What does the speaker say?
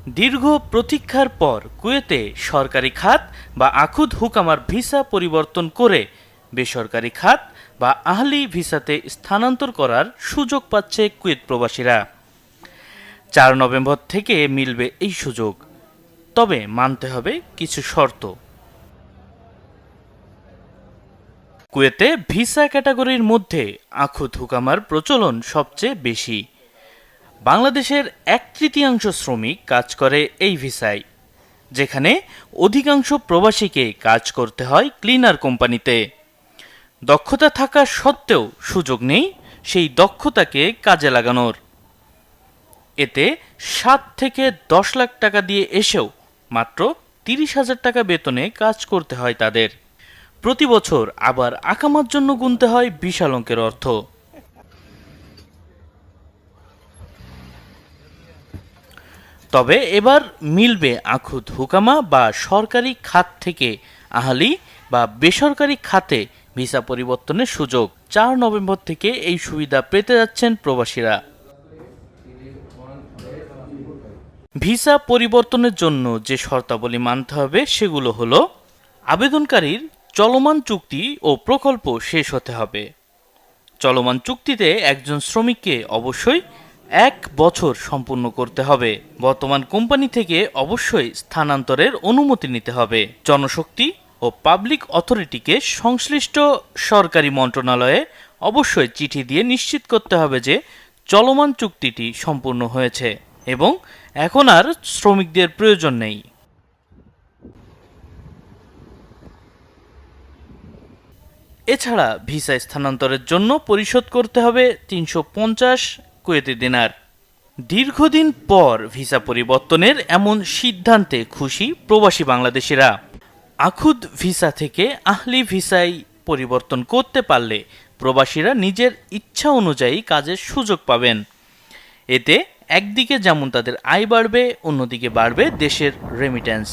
দীর্ঘ প্রতীক্ষার পর কুয়েতে সরকারি খাত বা আখুদ হুকামার ভিসা পরিবর্তন করে বেসরকারি খাত বা আহলি ভিসাতে স্থানান্তর করার সুযোগ পাচ্ছে কুয়েত প্রবাসীরা। 4 নভেম্বর থেকে মিলবে এই সুযোগ, তবে মানতে হবে কিছু শর্ত। কুয়েতে ভিসা ক্যাটাগরির মধ্যে আখুদ হুকামার প্রচলন সবচেয়ে বেশি। বাংলাদেশের 1/3 শ্রমিক কাজ করে এই ভিসায়, যেখানে অধিকাংশ প্রবাসীকে কাজ করতে হয় ক্লিনার কোম্পানিতে। দক্ষতা থাকা সত্ত্বেও সুযোগ নেই সেই দক্ষতাকে কাজে লাগানোর। এতে 7 থেকে 10 লাখ টাকা দিয়ে এসেও মাত্র 30,000 টাকা বেতনে কাজ করতে হয় তাদের। প্রতি বছর আবার আকামার জন্য গুনতে হয় বিশাল অঙ্কের অর্থ। তবে এবার মিলবে আখুদ হুকামা বা সরকারি খাত থেকে আহলি বা বেসরকারি খাতে ভিসা পরিবর্তনের সুযোগ। 4 নভেম্বর থেকে এই সুবিধা পেতে যাচ্ছেন প্রবাসীরা। ভিসা পরিবর্তনের জন্য যে শর্তাবলী মানতে হবে সেগুলো হলো: আবেদনকারীর চলমান চুক্তি ও প্রকল্প শেষ হতে হবে। চলমান চুক্তিতে একজন শ্রমিককে অবশ্যই 1 বছর সম্পূর্ণ করতে হবে। বর্তমান কোম্পানি থেকে অবশ্যই স্থানান্তরের অনুমতি নিতে হবে। জনশক্তি ও পাবলিক অথরিটিকে সংশ্লিষ্ট সরকারি মন্ত্রণালয়ে অবশ্যই চিঠি দিয়ে নিশ্চিত করতে হবে যে চলমান চুক্তিটি সম্পূর্ণ হয়েছে এবং এখন আর শ্রমিকদের প্রয়োজন নেই। এছাড়া ভিসা স্থানান্তরের জন্য পরিশোধ করতে হবে 350 কুয়েতি দিনার। দীর্ঘদিন পর ভিসা পরিবর্তনের এমন সিদ্ধান্তে খুশি প্রবাসী বাংলাদেশিরা। আখুদ ভিসা থেকে আহলি ভিসায় পরিবর্তন করতে পারলে প্রবাসীরা নিজের ইচ্ছা অনুযায়ী কাজের সুযোগ পাবেন। এতে একদিকে যেমন তাদের আয় বাড়বে, অন্যদিকে বাড়বে দেশের রেমিট্যান্স।